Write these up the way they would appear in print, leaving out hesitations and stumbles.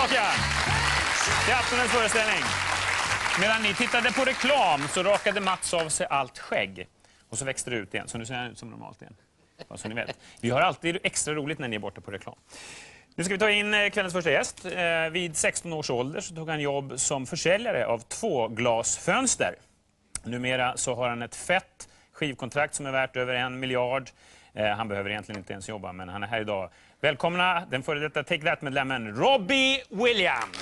tillbaka till aftonens föreställning. Medan ni tittade på reklam så rakade Mats av sig allt skägg. Och så växte det ut igen, så nu ser han ut som normalt igen. Bara så ni vet. Vi har alltid extra roligt när ni är borta på reklam. Nu ska vi ta in kvällens första gäst. Vid 16 års ålder så tog han jobb som försäljare av 2-glasfönster. Numera så har han ett fett skivkontrakt som är värt över 1 miljard. Han behöver egentligen inte ens jobba, men han är här idag. Välkomna den före detta Take That-medlemmen Robbie Williams.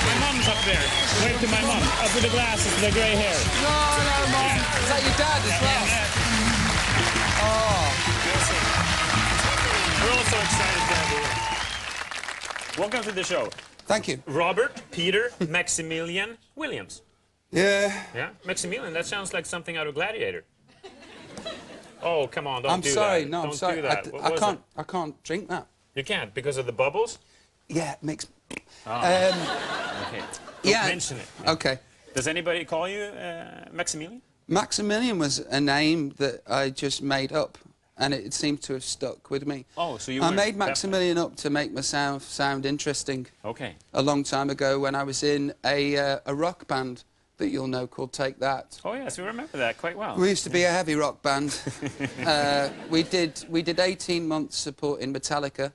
My mom's up there. Wave to my mom. Up with the glasses, the grey hair. No, Mom. Yeah. Is that your dad as well? Oh. We're also excited to have you. Welcome to the show. Thank you. Robert, Peter, Maximilian Williams. Yeah. Yeah, Maximilian, that sounds like something out of Gladiator. Oh, come on, don't do that. I'm sorry, no, don't I'm sorry. Do that. I can't drink that. You can't, because of the bubbles? Yeah, it makes... Okay. Don't mention it. Okay. Does anybody call you Maximilian? Maximilian was a name that I just made up, and it seemed to have stuck with me. Oh, so you I made Maximilian up to make myself sound interesting. Okay. A long time ago when I was in a rock band that you'll know called Take That. Oh yes, we remember that quite well. We used to be a heavy rock band. We did 18 months supporting Metallica.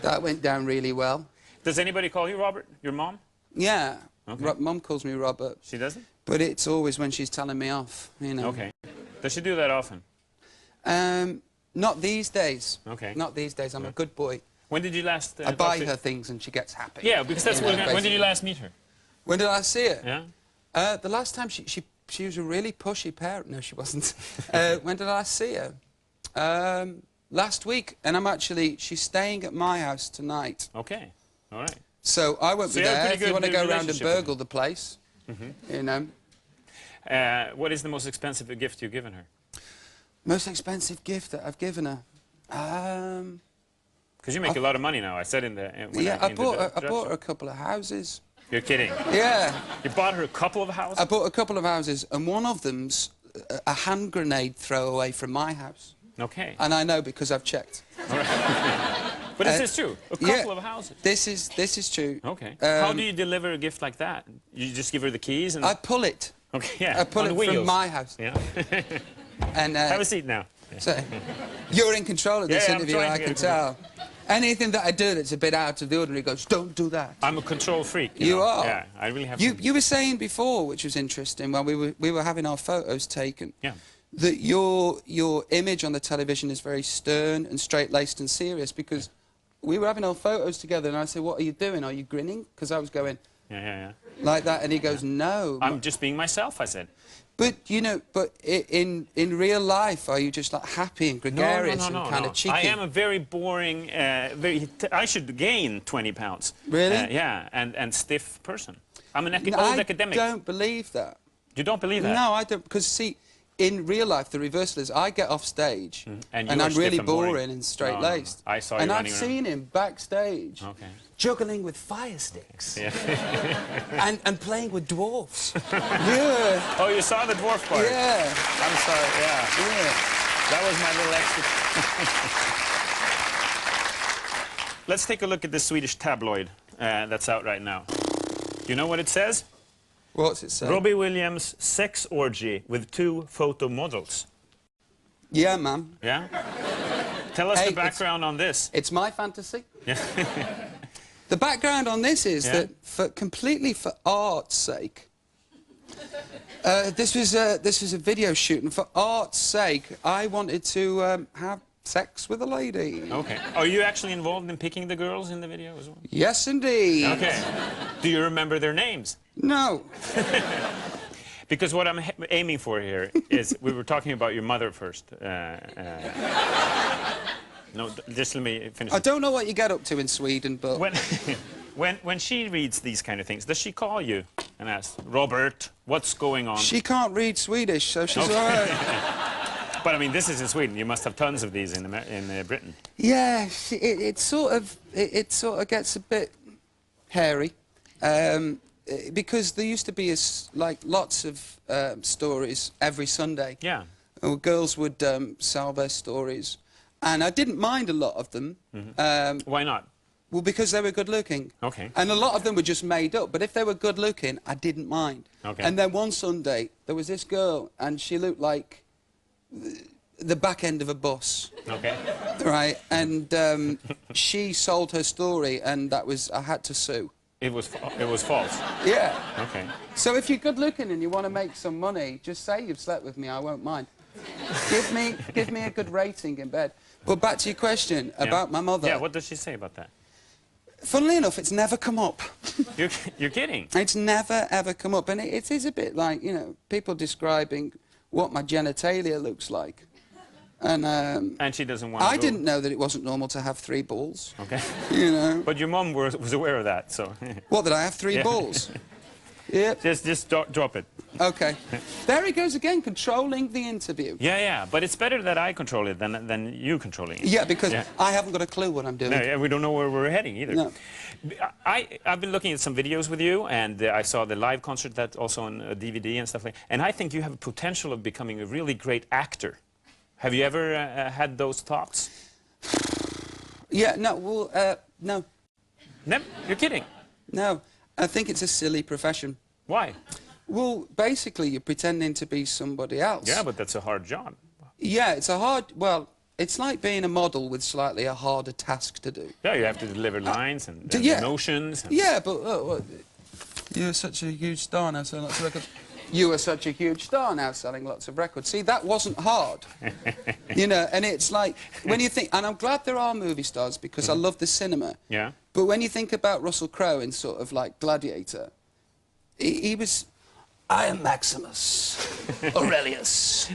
That went down really well. Does anybody call you Robert? Your mom? Yeah. Okay. Mum calls me Robert. She doesn't? But it's always when she's telling me off, you know. Okay. Does she do that often? Not these days. Okay. Not these days. I'm a good boy. When did you last... I buy her things and she gets happy. Yeah, because that's when did you last meet her? When did I see her? Yeah. The last time she was a really pushy parent. No, she wasn't. When did I see her? Last week, and she's staying at my house tonight. Okay, all right. So I won't be there if you want to go around and burgle the place, you know. What is the most expensive gift you've given her? Most expensive gift that I've given her? Because you make a lot of money now, I said in the... I bought her a couple of houses. You're kidding? Yeah. You bought her a couple of houses? I bought a couple of houses, and one of them's a hand grenade throwaway from my house. Okay. And I know because I've checked. All right. But is this true? A couple of houses? This is true. Okay. How do you deliver a gift like that? You just give her the keys and... I pull it. Okay, yeah. I pull it from my house. Yeah. And have a seat now. So, you're in control of this interview, I can tell. Anything that I do that's a bit out of the ordinary goes, don't do that. I'm a control freak. You are? Yeah, I really have You were saying before, which was interesting, while we were having our photos taken, that your image on the television is very stern and straight-laced and serious, because we were having our photos together and I said, what are you doing? Are you grinning? Because I was going, like that, and he goes, no. I'm just being myself, I said. But, you know, in real life, are you just like happy and gregarious and kind of cheeky? I am a very boring, I should gain 20 pounds. Really? Yeah, and stiff person. I'm an old academic. I don't believe that. You don't believe that? No, I don't, because, see, in real life, the reversal is I get off stage and I'm really boring and straight-laced. I saw you and running I've seen him backstage juggling with fire sticks and playing with dwarfs. Yeah. Oh, you saw the dwarf part? Yeah. I'm sorry, yeah. That was my little extra. Let's take a look at this Swedish tabloid that's out right now. Do you know what it says? What's it say? Robbie Williams' sex orgy with 2 photo models. Yeah, man. Yeah? Tell us the background on this. It's my fantasy. Yeah. The background on this is that, completely for art's sake, this was a video shoot, and for art's sake, I wanted to have sex with a lady. Okay. Are you actually involved in picking the girls in the video as well? Yes, indeed. Okay. Do you remember their names? No. Because what I'm aiming for here is, we were talking about your mother first. No, just let me finish. I don't know what you get up to in Sweden, but... When she reads these kind of things, does she call you and ask, Robert, what's going on? She can't read Swedish, so she's all right. But I mean, this is in Sweden. You must have tons of these in Britain. Yeah, it sort of gets a bit hairy, because there used to be like lots of stories every Sunday. Yeah. Girls would sell their stories, and I didn't mind a lot of them. Why not? Well, because they were good looking. Okay. And a lot of them were just made up, but if they were good looking, I didn't mind. Okay. And then one Sunday, there was this girl, and she looked like the back end of a bus. Okay. Right, and she sold her story, and that was, I had to sue. It was false. Yeah. Okay. So if you're good looking and you want to make some money, just say you've slept with me, I won't mind. give me a good rating in bed. But back to your question about my mother. Yeah, what does she say about that? Funnily enough, it's never come up. You're kidding? It's never, ever come up. And it is a bit like, you know, people describing what my genitalia looks like. And she doesn't want to I didn't know that it wasn't normal to have 3 balls. Okay. You know. But your mum was aware of that, so... What, that I have 3 balls? Yep. Just drop it. Okay. There he goes again, controlling the interview. Yeah, but it's better that I control it than you controlling it. Yeah, because I haven't got a clue what I'm doing. No, we don't know where we're heading either. No. I've been looking at some videos with you, and I saw the live concert that's also on DVD and stuff like that, and I think you have a potential of becoming a really great actor. Have you ever had those thoughts? Yeah, no, well, no. Never? You're kidding? No, I think it's a silly profession. Why? Well, basically, you're pretending to be somebody else. Yeah, but that's a hard job. Yeah, it's a hard... Well, it's like being a model with slightly a harder task to do. Yeah, you have to deliver lines and emotions. And... Yeah, but... you're such a huge star now, selling lots of records. You are such a huge star now, selling lots of records. See, that wasn't hard. You know, and it's like, when you think... And I'm glad there are movie stars, because I love the cinema. Yeah. But when you think about Russell Crowe in sort of like Gladiator, he was... I am Maximus Aurelius,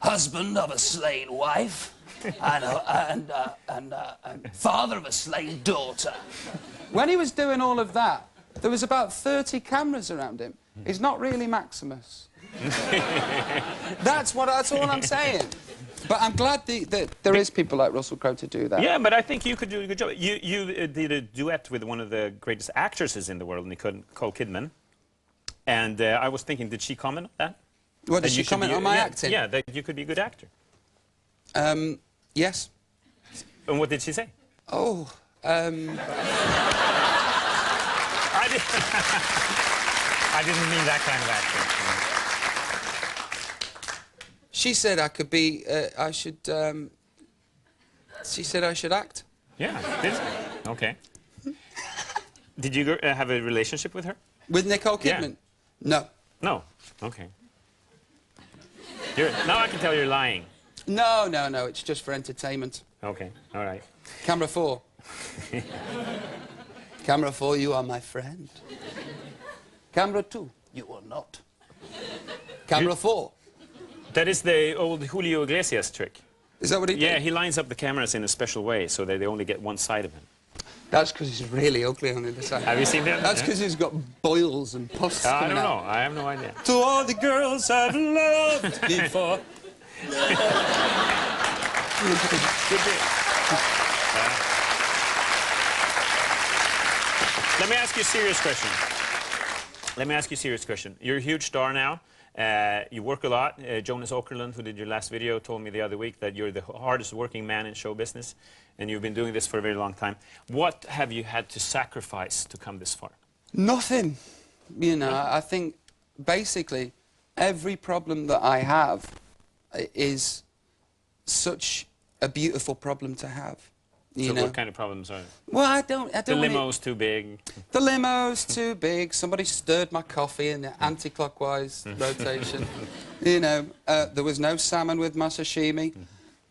husband of a slain wife, and father of a slain daughter. When he was doing all of that, there was about 30 cameras around him. He's not really Maximus. That's all I'm saying. But I'm glad that there is people like Russell Crowe to do that. Yeah, but I think you could do a good job. You did a duet with one of the greatest actresses in the world, Nicole Kidman. And I was thinking, did she comment on that? What, did she comment on my acting? Yeah, that you could be a good actor. Yes. And what did she say? Oh, I didn't mean that kind of acting. She said I could be, she said I should act. Yeah, did she? Okay. Did you have a relationship with her? With Nicole Kidman? Yeah. No. No. Okay. Now I can tell you're lying. No, it's just for entertainment. Okay, all right. Camera 4. Camera 4, you are my friend. Camera 2, you are not. Camera 4. That is the old Julio Iglesias trick. Is that what he did? Yeah, he lines up the cameras in a special way so that they only get one side of him. That's because he's really ugly on the other side. Have you seen that? That's because he's got boils and pus. I don't know. I have no idea. To all the girls I've loved before. Let me ask you a serious question. You're a huge star now. You work a lot. Jonas Åkerlund, who did your last video, told me the other week that you're the hardest working man in show business, and you've been doing this for a very long time. What have you had to sacrifice to come this far? Nothing. You know, I think basically every problem that I have is such a beautiful problem to have. You know? What kind of problems are there? Well, I don't. The limo's too big. The limo's too big. Somebody stirred my coffee in the anti-clockwise rotation. You know, there was no salmon with my sashimi.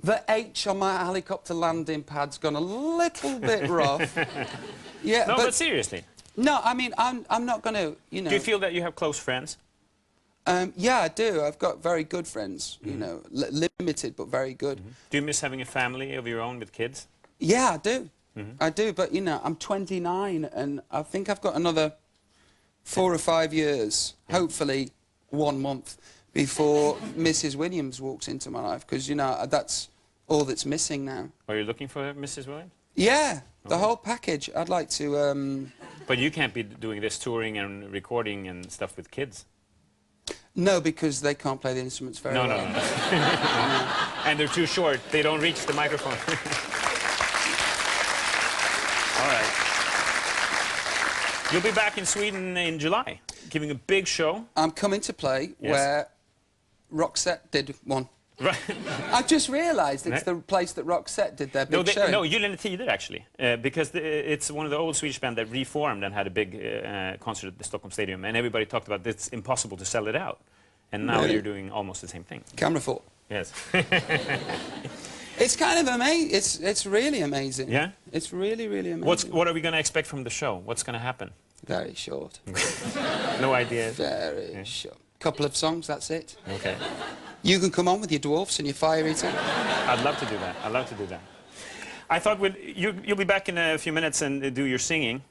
The H on my helicopter landing pad's gone a little bit rough. Yeah, no, but seriously. No, I mean, I'm not going to, you know... Do you feel that you have close friends? Yeah, I do. I've got very good friends, you know, limited but very good. Do you miss having a family of your own with kids? Yeah, I do. I do, but, you know, I'm 29, and I think I've got another 4 or 5 years, hopefully 1 month, before Mrs. Williams walks into my life, because, you know, that's all that's missing now. Are you looking for Mrs. Williams? Yeah, the whole package. I'd like to... But you can't be doing this touring and recording and stuff with kids. No, because they can't play the instruments very well. No. And they're too short. They don't reach the microphone. All right. You'll be back in Sweden in July, giving a big show. I'm coming to play where Roxette did one. Right. I've just realised it's the place that Roxette did their big show. No, Gyllene Tider, actually. Because it's one of the old Swedish bands that reformed and had a big concert at the Stockholm Stadium. And everybody talked about it's impossible to sell it out. And now you're doing almost the same thing. Camera 4. Yes. It's kind of amazing. It's really amazing. Yeah? It's really, really amazing. What are we going to expect from the show? What's going to happen? Very short. No idea. Very short. Couple of songs, that's it. Okay. You can come on with your dwarfs and your fire eater. I'd love to do that. I'd love to do that. I thought you'll be back in a few minutes and do your singing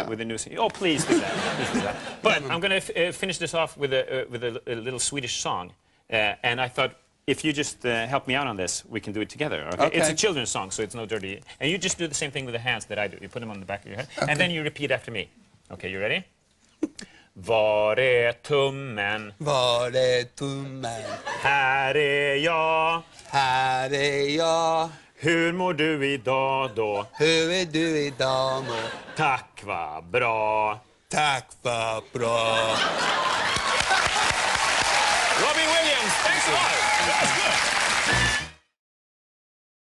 with the new singing. Oh, please do that. Please do that. But I'm going to finish this off with a little Swedish song. And I thought, if you just help me out on this, we can do it together. Okay? It's a children's song, so it's no dirty. And you just do the same thing with the hands that I do. You put them on the back of your head. Okay. And then you repeat after me. Okay, you ready? Var är tummen? Var är tummen? Här är jag. Här är jag. Hur mår du idag då? Hur är du idag då? Tack, vad bra. Tack, vad bra. Robbie Williams, thanks a lot.